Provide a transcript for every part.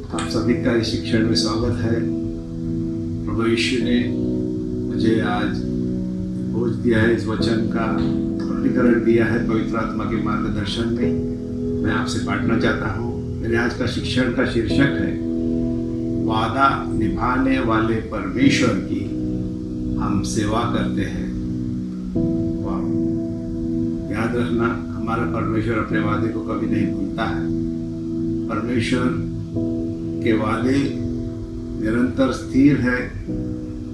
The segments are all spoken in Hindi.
आप सभी का इस शिक्षण में स्वागत है। प्रभु यीशु ने मुझे आज बोझ दिया है, इस वचन का प्रकटीकरण दिया है पवित्र आत्मा के मार्गदर्शन में। मैं आपसे बांटना चाहता हूँ। मेरे आज का शिक्षण का शीर्षक है वादा निभाने वाले परमेश्वर की हम सेवा करते हैं। वाह! याद रखना, हमारा परमेश्वर अपने वादे को कभी नहीं भूलता है। परमेश्वर के वादे निरंतर स्थिर है।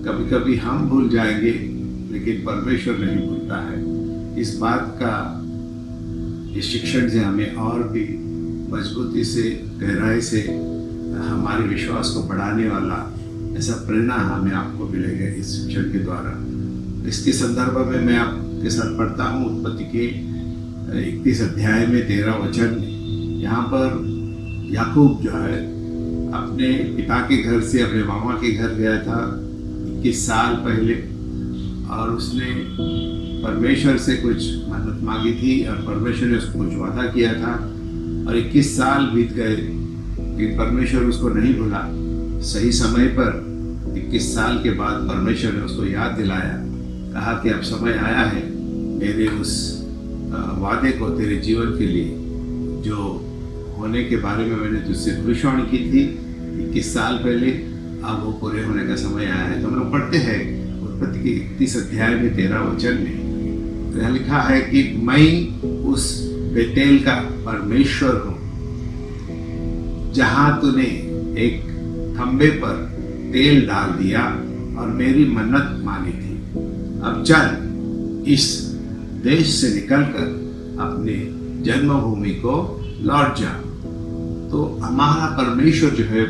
कभी कभी हम भूल जाएंगे, लेकिन परमेश्वर नहीं भूलता है। इस बात का इस शिक्षण से हमें और भी मजबूती से, गहराई से हमारे विश्वास को बढ़ाने वाला ऐसा प्रेरणा हमें आपको मिलेगा इस शिक्षण के द्वारा। इसके संदर्भ में मैं आपके साथ पढ़ता हूँ उत्पत्ति के 31 अध्याय में 13 वचन में। यहाँ पर याकूब जो है अपने पिता के घर से अपने मामा के घर गया था 21 साल पहले, और उसने परमेश्वर से कुछ मन्नत मांगी थी और परमेश्वर ने उसको कुछ वादा किया था। और 21 साल बीत गए, लेकिन परमेश्वर उसको नहीं भूला। सही समय पर 21 साल के बाद परमेश्वर ने उसको याद दिलाया, कहा कि अब समय आया है मेरे उस वादे को तेरे जीवन के लिए जो होने के बारे में मैंने तुझसे भविष्यवाणी की थी 21 साल पहले, अब वो पूरे होने का समय आया है। तो हम लोग पढ़ते हैं उत्पत्ति के 31 अध्याय में 13 वचन में। यहाँ लिखा है कि मैं उस बेतेल का परमेश्वर हूँ जहाँ तूने एक खंबे पर तेल डाल दिया और मेरी मन्नत मानी थी। अब चल इस देश से निकलकर अपने जन्मभूमि को लौट जा। तो हमारा परमेश्वर जो है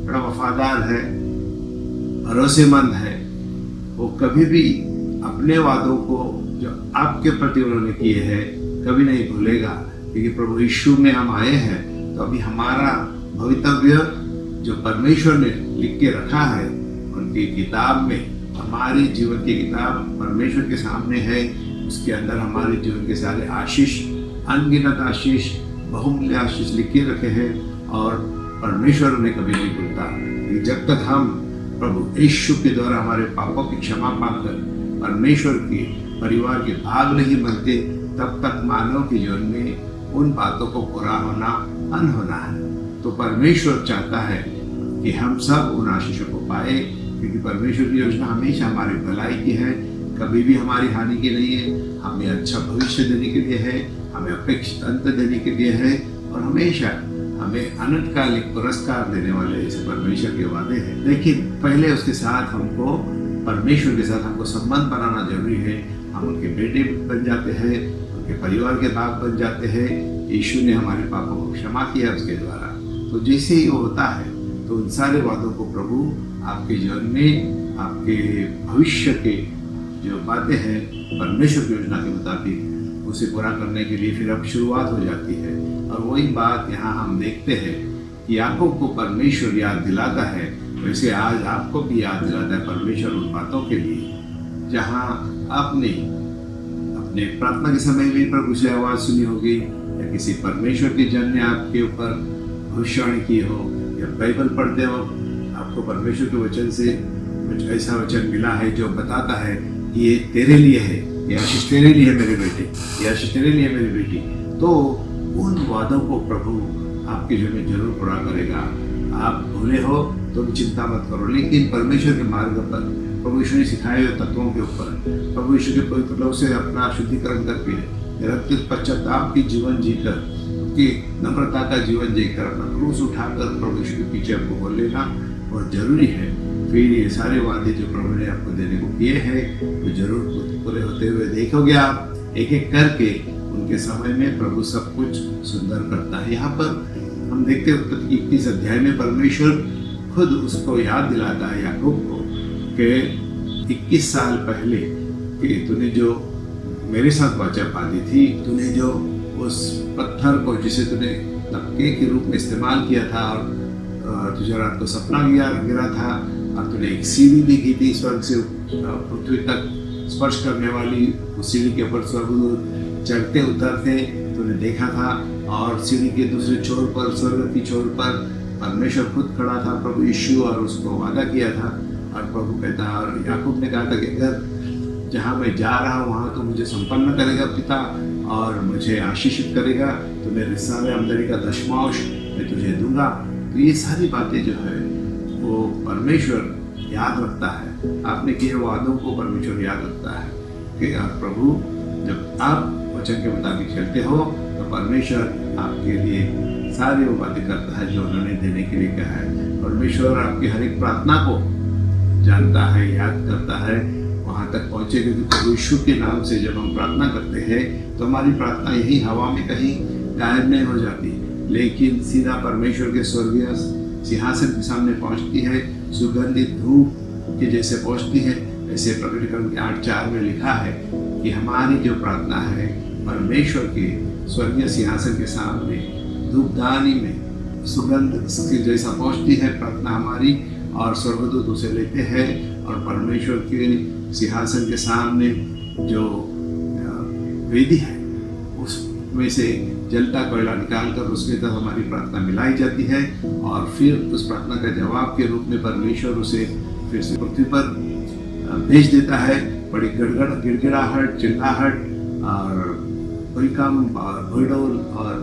बड़ा वफादार है, भरोसेमंद है। वो कभी भी अपने वादों को जो आपके प्रति उन्होंने किए हैं कभी नहीं भूलेगा, क्योंकि प्रभु यीशु में हम आए हैं। तो अभी हमारा भवितव्य जो परमेश्वर ने लिख के रखा है उनकी किताब में, हमारी जीवन की किताब परमेश्वर के सामने है। उसके अंदर हमारे जीवन के सारे आशीष, अनगिनत आशीष, बहुमूल्य आशीष लिख के रखे हैं, और परमेश्वर उन्हें कभी नहीं भूलता। जब तक हम प्रभु यीशु के द्वारा हमारे पापों की क्षमा पाकर परमेश्वर के परिवार के भाग नहीं बनते, तब तक मानव के जीवन में उन बातों को पूरा होना अनहोना है। तो परमेश्वर चाहता है कि हम सब उन आशीषों को पाए, क्योंकि परमेश्वर की योजना हमेशा हमारी भलाई की है, कभी भी हमारी हानि की नहीं है। हमें अच्छा भविष्य देने के लिए है, हमें अपेक्षित अंत देने के लिए है, और हमेशा हमें अनंतकालिक पुरस्कार देने वाले ऐसे परमेश्वर के वादे हैं। लेकिन पहले उसके साथ हमको, परमेश्वर के साथ हमको संबंध बनाना जरूरी है। हम उनके बेटे बन जाते हैं, उनके परिवार के भाग बन जाते हैं। यीशु ने हमारे पापों को क्षमा किया उसके द्वारा। तो जैसे ही वो होता है, तो उन सारे वादों को प्रभु आपके जीवन में, आपके भविष्य के जो बातें हैं परमेश्वर की योजना के मुताबिक, उसे पूरा करने के लिए फिर अब शुरुआत हो जाती है। और वही बात यहाँ हम देखते हैं कि याकूब को परमेश्वर याद दिलाता है, वैसे आज आपको भी याद दिलाता है परमेश्वर उन बातों के लिए जहाँ आपने अपने प्रार्थना के समय भी प्रभु से आवाज़ सुनी होगी, या किसी परमेश्वर के जन ने आपके ऊपर भविष्यवाणी की हो, या बाइबल पढ़ते हो आपको परमेश्वर के वचन से कुछ ऐसा वचन मिला है जो बताता है कि ये तेरे लिए है, ये आशीष तेरे लिए है मेरे बेटे, ये आशीष तेरे लिए मेरी बेटी। तो उन वादों को प्रभु आपके जीवन में जरूर पूरा करेगा। आप भूले हो तो भी चिंता मत करो, लेकिन परमेश्वर के मार्ग पर, प्रभु यीशु ने सिखाए हुए तत्वों के ऊपर, प्रभु यीशु के पवित्र लहू से अपना शुद्धिकरण करके, निरंतर पश्चाताप की जीवन जीकर, कि नम्रता का जीवन जीकर, अपना क्रूस उठाकर प्रभु यीशु के पीछे आपको बोल लेना बहुत जरूरी है। फिर ये सारे वादे जो प्रभु ने आपको देने को किए हैं वो जरूर पूरे होते हुए देखोगे आप, एक एक करके उनके समय में प्रभु सब कुछ सुंदर करता है। यहाँ पर हम देखते हैं उत्पत्ति 31 अध्याय में परमेश्वर खुद उसको याद दिलाता है याकूब को कि 21 साल पहले कि तूने जो मेरे साथ वाचा बांधी थी, तूने जो उस पत्थर को जिसे तूने तबके के रूप में इस्तेमाल किया था, और तुझे रात को सपना गिरा था, और तूने एक सीढ़ी भी की थी स्वर्ग से पृथ्वी तक स्पर्श करने वाली, उस सीढ़ी के ऊपर स्वर्गदूत चढ़ते उतरते तूने देखा था, और सीढ़ी के दूसरे छोर पर, स्वर्ग की छोर पर परमेश्वर खुद खड़ा था, प्रभु यीशु, और उसको वादा किया था। और प्रभु कहता है, और याकूब ने कहा था कि अगर जहाँ मैं जा रहा हूँ वहाँ तो मुझे संपन्न करेगा पिता और मुझे आशीषित करेगा, तो मेरे सारे आमदनी का दशमांश मैं तुझे दूंगा। तो ये सारी बातें जो है वो परमेश्वर याद रखता है। आपने किए वादों को परमेश्वर याद रखता है कि प्रभु जब आप वचन के मुताबिक चलते हो तो परमेश्वर आपके लिए सारी वो बातें करता है जो उन्होंने देने के लिए कहा है। परमेश्वर आपकी हर एक प्रार्थना को जानता है, याद करता है, वहाँ तक पहुँचे। क्योंकि प्रभु यीशु के नाम से जब हम प्रार्थना करते हैं तो हमारी प्रार्थना यही हवा में कहीं गायब नहीं हो जाती, लेकिन सीधा परमेश्वर के स्वर्गीय सिंहासन के सामने पहुँचती है, सुगंधित धूप के जैसे पहुँचती है। ऐसे प्रकटीकरण के 8:4 में लिखा है कि हमारी जो प्रार्थना है परमेश्वर के स्वर्गीय सिंहासन के सामने धूपदानी में सुगंध के जैसा पहुँचती है प्रार्थना हमारी, और स्वर्गदूत उसे लेते हैं और परमेश्वर के सिंहासन के सामने जो वेदी है उसमें से जलता कोयला निकालकर उसके तक हमारी प्रार्थना मिलाई जाती है। और फिर उस प्रार्थना का जवाब के रूप में परमेश्वर उसे फिर से पृथ्वी पर भेज देता है। बड़ी गिड़गिड़ाहट, चिल्लाहट और भूकंप और भूडोल और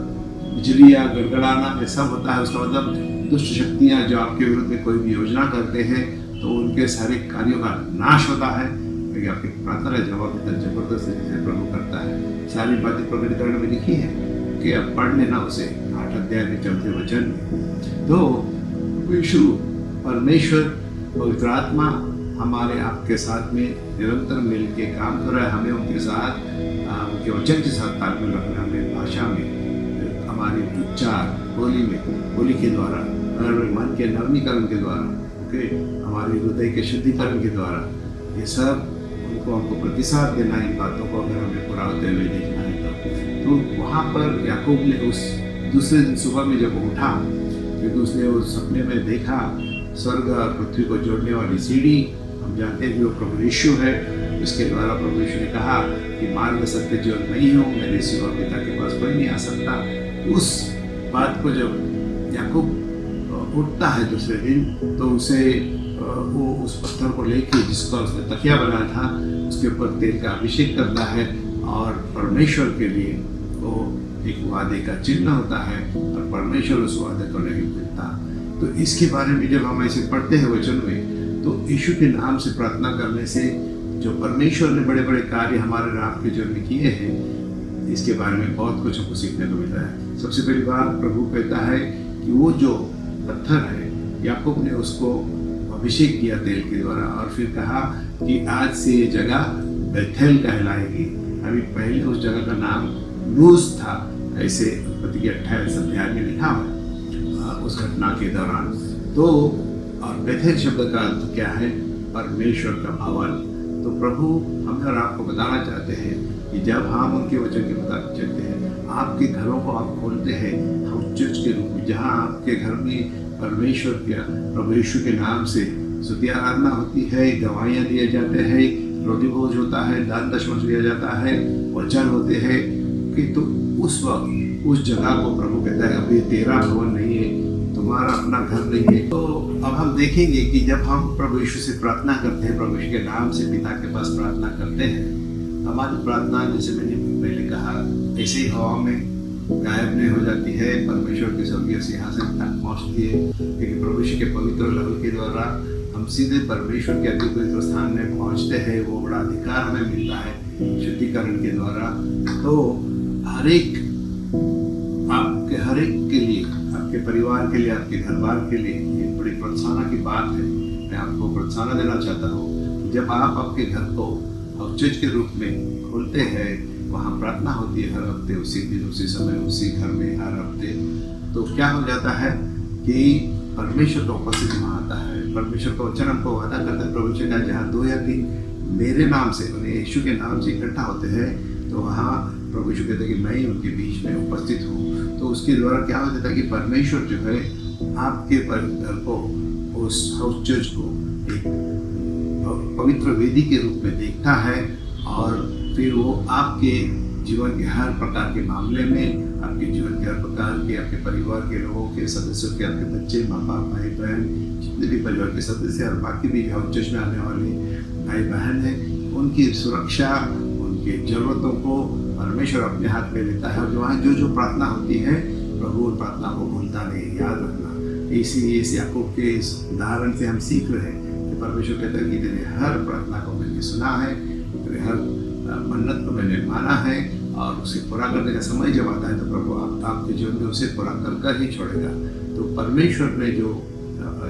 बिजलियाँ गड़गड़ाना, ये सब होता है। उसका मतलब दुष्ट शक्तियाँ जो आपके विरुद्ध में कोई भी योजना करते हैं तो उनके सारे कार्यों का नाश होता है, क्योंकि आपकी प्रार्थना का जवाब इतना जबरदस्त से प्रभु करता है। सारी बातें प्रकटीकरण में लिखी है कि अब पढ़ लेना उसे 8 अध्याय के 4 वचन में। तो यीशु परमेश्वर पवित्र आत्मा हमारे आपके साथ में निरंतर मिल के काम कर रहा है। हमें उनके साथ उनके वचन के साथ तालमेल रखना, हमें भाषा में, हमारी उच्चार, बोली के द्वारा, मन के नवीनीकरण के द्वारा, हमारे हृदय के शुद्धिकरण के द्वारा, ये सब उनको हमको प्रतिसाद देना। इन बातों को अगर हमें पूरा होते हुए देखना है तो वहाँ पर याकूब ने उस दूसरे दिन सुबह में जब उठा, क्योंकि उसने उस सपने में देखा स्वर्ग और पृथ्वी को जोड़ने वाली सीढ़ी, हम जानते हैं कि वो प्रभु यीशु है। इसके द्वारा प्रभु यीशु ने कहा कि मार्ग सत्य जीवन नहीं हूँ, मेरे सिवा पिता के पास कोई नहीं आ सकता। उस बात को जब याकूब उठता है दूसरे दिन, तो उसे वो उस पत्थर को लेके जिसका उसने तकिया बनाया था उसके ऊपर तेल का अभिषेक करता है, और परमेश्वर के लिए वो एक वादे का चिन्ह होता है, और परमेश्वर उस वादे को नहीं भूलता। तो इसके बारे में जब हम ऐसे पढ़ते हैं वचन में, तो यीशु के नाम से प्रार्थना करने से जो परमेश्वर ने बड़े बड़े कार्य हमारे आपके जीवन में किए हैं, इसके बारे में बहुत कुछ हमको सीखने को मिलता है। सबसे पहली बात प्रभु कहता है कि वो जो पत्थर है, याकूब ने उसको अभिषेक किया तेल के द्वारा, और फिर कहा कि आज से ये जगह बेथेल कहलाएगी। अभी पहले उस जगह का नाम लूज था, ऐसे उत्पत्ति के 28 अध्याय में लिखा हुआ उस घटना के दौरान। तो और बेथेल शब्द का अर्थ क्या है? परमेश्वर का भवन। तो प्रभु हमें और आपको बताना चाहते हैं कि जब हम उनके वचन के मुताबिक चलते हैं, आपके घरों को आप खोलते हैं हाउस चर्च के रूप में, जहाँ आपके घर में परमेश्वर के प्रभु यीशु के नाम से स्तुति आराधना होती है, गवाहियाँ दिए जाते हैं, रोटी भोज होता है, दान दशमांश दिया जाता है, वचन होते हैं, कि तो उस वक्त उस जगह को प्रभु कहता है अभी तेरा भवन नहीं है, तुम्हारा अपना घर नहीं है। तो अब हम देखेंगे कि जब हम प्रभु यीशु से प्रार्थना करते हैं, प्रभु यीशु के नाम से पिता के पास प्रार्थना करते हैं, हमारी प्रार्थना जैसे मैंने पहले कहा ऐसे ही हवा में गायब नहीं हो जाती है, परमेश्वर के स्वर्गीय सिंहासन तक पहुँचती है। क्योंकि प्रभु यीशु के पवित्र लहू के द्वारा हम सीधे परमेश्वर के अति पवित्र स्थान में पहुँचते हैं। वो बड़ा अधिकार हमें मिलता है शुद्धिकरण के द्वारा। तो हर एक के लिए, आपके परिवार के लिए, आपके घर बार के लिए ये बड़ी प्रोत्साहन की बात है। मैं आपको प्रोत्साहन देना चाहता हूँ, जब आप आपके घर को चर्च के रूप में खोलते हैं, वहाँ प्रार्थना होती है हर हफ्ते, उसी दिन, उसी समय, उसी घर में हर हफ्ते, तो क्या हो जाता है कि परमेश्वर का उपस्थिति वहाँ आता है। परमेश्वर का वचन हमको वादा करता है, प्रभु का जहाँ 2 या 3 मेरे नाम से, यीशु के नाम से इकट्ठा होते हैं, तो वहाँ प्रभु यीशु कहते हैं कि मैं ही उनके बीच में उपस्थित हूँ। तो उसके द्वारा क्या हो जाता है कि परमेश्वर जो है आपके घर को, उस हाउस चर्च को एक पवित्र वेदी के रूप में देखता है, और फिर वो आपके जीवन के हर प्रकार के मामले में, आपके जीवन के हर प्रकार के, आपके परिवार के लोगों के सदस्यों के, आपके बच्चे, माँ बाप, भाई बहन, जितने भी परिवार के सदस्य और बाकी भी जो चर्च में आने वाले भाई बहन हैं, उनकी सुरक्षा, उनकी ज़रूरतों को परमेश्वर अपने हाथ में लेता है। और जो वहाँ जो प्रार्थना होती है, प्रभु उन प्रार्थना को भूलता नहीं, याद रखना। इसीलिए इस याकूब के इस उदाहरण से हम सीख रहे हैं कि परमेश्वर कहता है कि तेरे हर प्रार्थना को मैंने सुना है, तेरे हर मन्नत को मैंने माना है, और उसे पूरा करने का समय जब आता है तो प्रभु आपके जीवन में उसे पूरा कर ही छोड़ेगा। तो परमेश्वर ने जो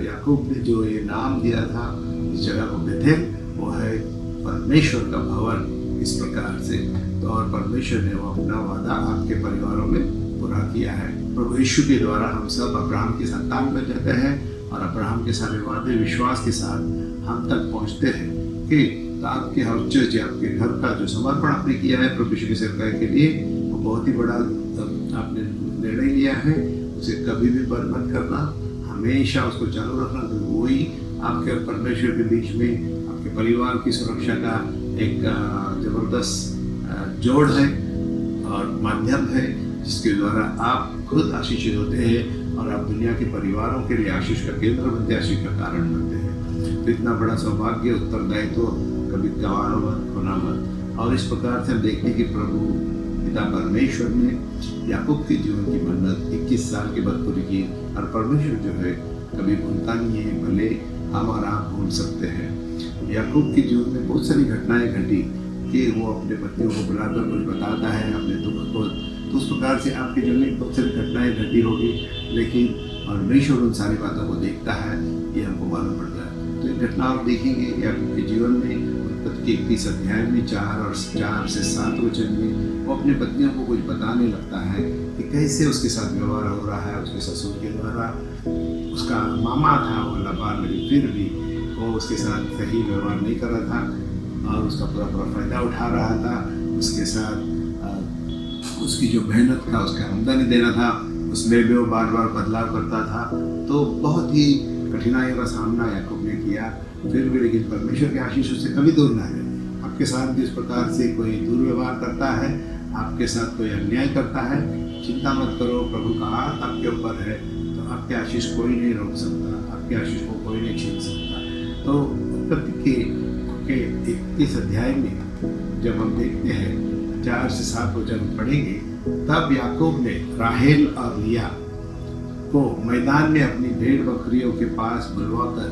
याकूब ने जो ये नाम दिया था इस जगह को बेथेल, वो है परमेश्वर का भवन। इस प्रकार से तो और परमेश्वर ने वो अपना वादा आपके परिवारों में पूरा किया है। प्रभु यीशु के द्वारा हम सब अब्राहम की संतान बन जाते हैं, और अब्राहम के सारे वादे विश्वास के साथ हम तक पहुंचते हैं कि तो आपके हर चर्च, आपके घर का जो समर्पण आपने किया है प्रभु यीशु की सेवकाई के लिए, वो बहुत ही बड़ा आपने निर्णय लिया है। उसे कभी भी बंद मत करना, हमेशा उसको चालू रखना, क्योंकि वही आपके और परमेश्वर के बीच में आपके परिवार की सुरक्षा का एक जबरदस्त जोड़ है और माध्यम है, जिसके द्वारा आप खुद आशीषित होते हैं और आप दुनिया के परिवारों के लिए आशीष का केंद्र बनते हैं, आशीष का कारण बनते हैं। तो इतना बड़ा सौभाग्य, उत्तरदायित्व तो कभी गंवाना मत, खोना मत। और इस प्रकार से हम देखते हैं कि प्रभु पिता परमेश्वर ने याकूब के जीवन की मन्नत 21 साल के बाद पूरी की, और परमेश्वर जो है कभी भूलता नहीं है, भले हम और आप भूल सकते हैं। याकूब के जीवन में बहुत सारी घटनाएं घटी कि वो अपने पत्नियों को बुलाकर कुछ बताता है अपने दुख को। तो उस प्रकार से आपके जीवन में बहुत सारी घटनाएं घटी होगी, लेकिन परमेश्वर उन सारी बातों को देखता है, ये हमको मालूम पड़ता है। तो एक घटना आप देखेंगे याकूब के जीवन में, उत्पत्ति के 31 अध्याय में 4 से 7 वचन में वो अपनी पत्नियों को कुछ बताने लगता है कि कैसे उसके साथ व्यवहार हो रहा है उसके ससुर के द्वारा। उसका मामा था वो लाबान, लेकिन फिर भी वो उसके साथ सही व्यवहार नहीं कर रहा था और उसका पूरा फ़ायदा उठा रहा था। उसके साथ उसकी जो मेहनत का, उसका आमदनी देना था, उसमें भी वो बार बार बदलाव करता था। तो बहुत ही कठिनाइयों का सामना याकूब ने किया, फिर भी लेकिन परमेश्वर के आशीष उससे कभी दूर ना है। आपके साथ भी इस प्रकार से कोई दुर्व्यवहार करता है, आपके साथ कोई अन्याय करता है, चिंता मत करो, प्रभु का हाथ आपके ऊपर है, तो आपके आशीष कोई नहीं रोक सकता, आपके आशीष को कोई नहीं छीन सकता। तो उत्पत्ति के 31 अध्याय में जब हम देखते हैं 4 से 7 वचन पढ़ेंगे, तब याकूब ने राहेल और लिया को मैदान में अपनी भेड़ बकरियों के पास बुलवाकर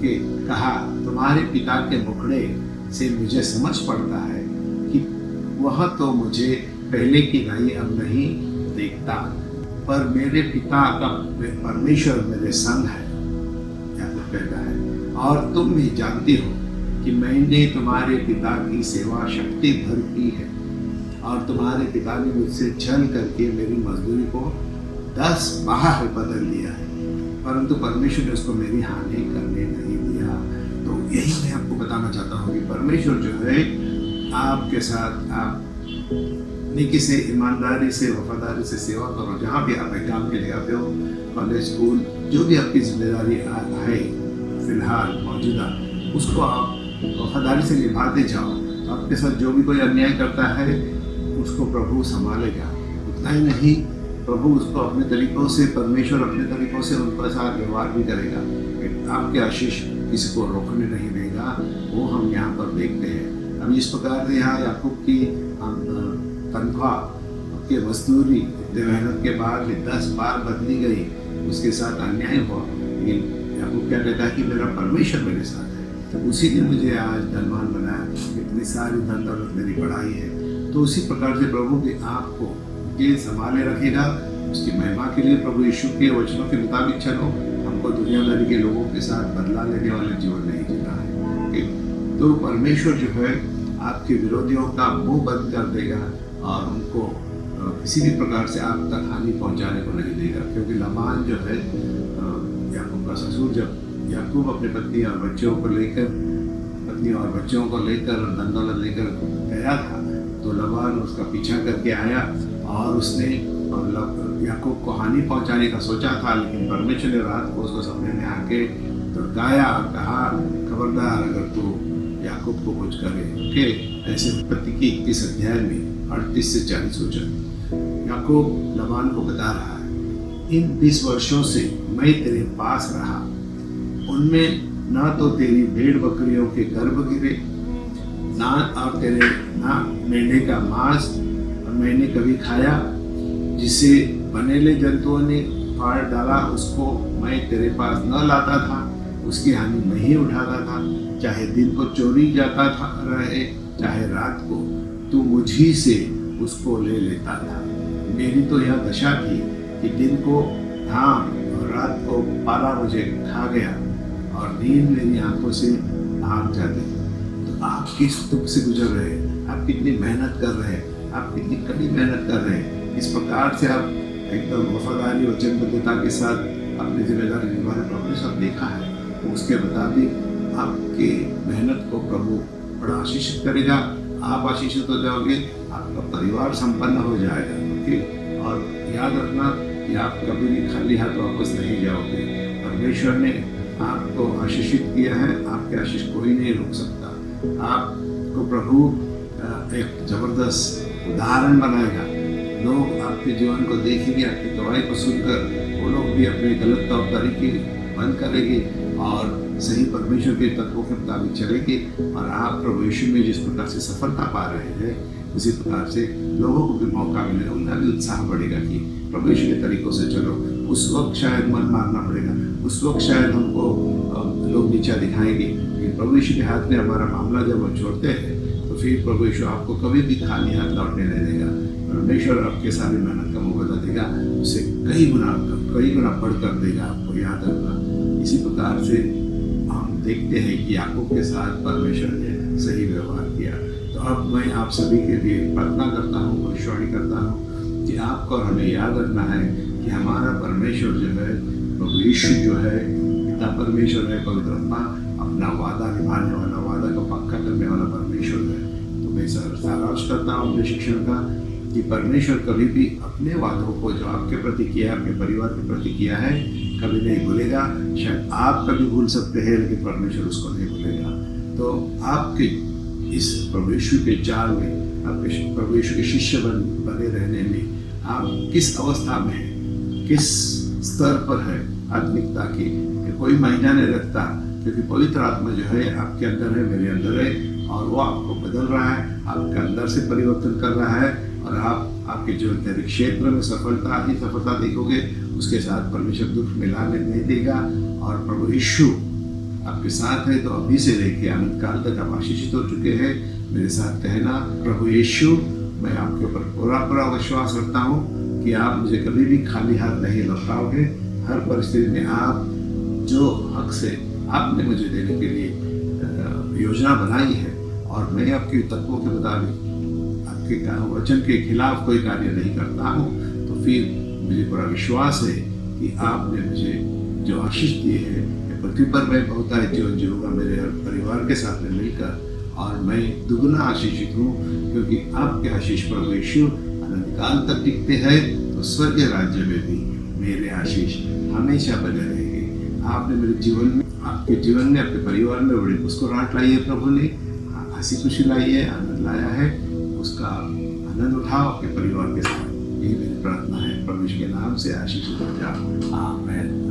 के कहा, तुम्हारे पिता के मुखड़े से मुझे समझ पड़ता है कि वह तो मुझे पहले की नाई अब नहीं देखता, पर मेरे पिता का परमेश्वर मेरे संग है। याकूब कहता है, और तुम भी जानती हो कि मैंने तुम्हारे पिता की सेवा शक्ति भर की है, और तुम्हारे पिता ने मुझसे छल करके मेरी मजदूरी को 10 बार बदल दिया है, परंतु परमेश्वर ने उसको मेरी हानि करने नहीं दिया। तो यही मैं आपको बताना चाहता हूँ कि परमेश्वर जो है आपके साथ, आप नेकी से, ईमानदारी से, वफादारी से सेवा करो। जहाँ भी आप काम के जगह पे हो, कॉलेज, स्कूल, जो भी आपकी जिम्मेदारी है फिलहाल मौजूदा, उसको आप वफादारी से निभाते जाओ। आपके साथ जो भी कोई अन्याय करता है उसको प्रभु संभालेगा। उतना ही नहीं, प्रभु उसको अपने तरीकों से, परमेश्वर अपने तरीकों से उनके साथ व्यवहार भी करेगा। आपके आशीष किसी को रोकने नहीं देगा, वो हम यहाँ पर देखते हैं। अब इस प्रकार से यहाँ याकूब की तनख्वाह की मजदूरी मेहनत के बाद 10 बार बदली गई, उसके साथ अन्याय हुआ, लेकिन याकूब क्या कहता है कि मेरा परमेश्वर मेरे साथ है, उसी ने मुझे आज धनवान बनाया, इतनी सारी धन दौलत मेरी बढ़ाई है। तो उसी प्रकार से प्रभु भी आपको ये संभाले रखेगा, उसकी महिमा के लिए प्रभु यीशु के वचनों के मुताबिक चलो। हमको दुनियादारी के लोगों के साथ बदला लेने वाले जीवन नहीं जीना है। तो परमेश्वर जो है आपके विरोधियों का मुंह बंद कर देगा और उनको किसी भी प्रकार से आप तक हानि पहुंचाने को नहीं देगा। क्योंकि लाबान जो है याकूब का ससुर, जब याकूब अपने पत्नी और बच्चों को लेकर धन दौलत लेकर गया था, तो लाबान उसका पीछा करके आया और उसने याकूब को हानि पहुंचाने का सोचा था, लेकिन परमेश्वर ने रात को उसको सपने में आके धमकाया और कहा, खबरदार अगर तू याकूब को कुछ करे। ऐसे उत्पत्ति की 21 अध्याय में 38 से 40 वचन। याकूब लबान को बता रहा है, इन 20 वर्षों से मैं तेरे पास रहा, उनमें ना तो तेरी भेड़ बकरियों के गर्भ गिरे, ना मेंढे का मांस और मैंने कभी खाया, जिसे बनेले जंतुओं ने फाड़ डाला उसको मैं तेरे पास न लाता था, उसकी हानि नहीं उठाता था, चाहे दिन को चोरी जाता था रहे चाहे रात को, तू मुझी से उसको ले लेता था। मेरी तो यह दशा थी कि दिन को धाम और रात को पाला मुझे खा गया और नींद मेरी आंखों से भाग जाती थी। तो आप किस दुख से गुजर रहे हैं, आप कितनी मेहनत कर रहे हैं, आप कितनी कड़ी मेहनत कर रहे हैं, इस प्रकार से आप एकदम वफादारी और वचनबद्धता के साथ अपनी जिम्मेदारी निभा रहे। प्रभु ने सब देखा है, उसके मुताबिक आपके मेहनत को प्रभु बड़ा आशीषित करेगा, आप आशीषित हो जाओगे, आपका परिवार संपन्न हो जाएगा। ओके, और याद रखना कि आप कभी भी खाली हाथ वापस नहीं जाओगे। परमेश्वर ने आपको आशीषित किया है, आपके आशीष कोई नहीं रोक सकता। आपको प्रभु एक जबरदस्त उदाहरण बनाएगा। लोग आपके जीवन को देखेंगे, आपकी गवाही को सुनकर वो लोग भी अपने गलत तौर तरीके बंद करेंगे और सही परमेश्वर के तत्वों के मुताबिक चलेंगे। और आप प्रभु यीशु में जिस प्रकार से सफलता पा रहे हैं, उसी प्रकार से लोगों को भी मौका मिलेगा, उनका भी उत्साह बढ़ेगा कि प्रभु यीशु के तरीकों से चलो। उस वक्त शायद मन मारना पड़ेगा, उस वक्त शायद हमको लोग नीचा दिखाएंगे, लेकिन प्रभु यीशु के हाथ में हमारा मामला जब हम छोड़ते हैं तो फिर प्रभु यीशु आपको कभी भी खाली हाथ लौटने नहीं देगा। परमेश्वर आपके सारी मेहनत का मुआवजा देगा, उसे कई गुना बढ़कर देगा। आपको याद रखना। इसी प्रकार से हम देखते हैं कि याकूब के साथ परमेश्वर ने सही व्यवहार किया। तो अब मैं आप सभी के लिए प्रार्थना करता हूँ, भविष्यवाणी करता हूँ कि आपको और हमें याद रखना है कि हमारा परमेश्वर जो है, प्रभु यीशु जो है, पिता परमेश्वर है, पवित्र आत्मा अपना वादा निभाने वाला, वादा का पक्का करने वाला परमेश्वर है। तो मैं सारांश करता हूँ अपने शिक्षण का कि परमेश्वर कभी भी अपने वादों को जो आपके प्रति किया है, आपके परिवार के प्रति किया है, कभी नहीं भूलेगा। शायद आप कभी भूल सकते हैं, लेकिन परमेश्वर उसको नहीं भूलेगा। तो आपके इस प्रभु यीशु के जाल में, आपके प्रभु यीशु के शिष्य बने रहने में आप किस अवस्था में हैं, किस स्तर पर है आत्मिकता की, कोई मायना नहीं रखता, क्योंकि पवित्र आत्मा जो है आपके अंदर है, मेरे अंदर है, और वो आपको बदल रहा है, आपके अंदर से परिवर्तन कर रहा है, और आप आपके जीवन के क्षेत्र में सफलता ही सफलता देखोगे। उसके साथ परमेश्वर दुख मिलाने नहीं देगा। और प्रभु यीशु आपके साथ है, तो अभी से लेके अनंत काल तक आप आशीषित हो चुके हैं। मेरे साथ कहना, प्रभु यीशु, मैं आपके ऊपर पूरा विश्वास रखता हूँ कि आप मुझे कभी भी खाली हाथ नहीं लौटाओगे। हर परिस्थिति में आप जो हक से आपने मुझे देने के लिए योजना बनाई है, और मैं आपके तत्वों के मुताबिक आपके वचन के खिलाफ कोई कार्य नहीं करता हूँ, तो फिर मुझे पूरा विश्वास है कि आपने मुझे जो आशीष दी है, पृथ्वी पर मैं बहुतायत जीवन जीऊँगा मेरे परिवार के साथ में मिलकर, और मैं दुगुना आशीषित हूँ, क्योंकि आपके आशीष प्रभु यीशु अनंत काल तक टिकते हैं। तो स्वर्गीय राज्य में भी मेरे आशीष हमेशा बने रहेंगे। आपने मेरे जीवन में, आपके जीवन में, आपके परिवार में बड़ी मुस्कुराहट लाई है, प्रभु ने हंसी खुशी लाई है, आनंद लाया है, उसका आनंद उठाओ आपके परिवार के साथ। यही मेरी प्रार्थना है, परमेश्वर के नाम से आशीषित हो जाओ। आमीन।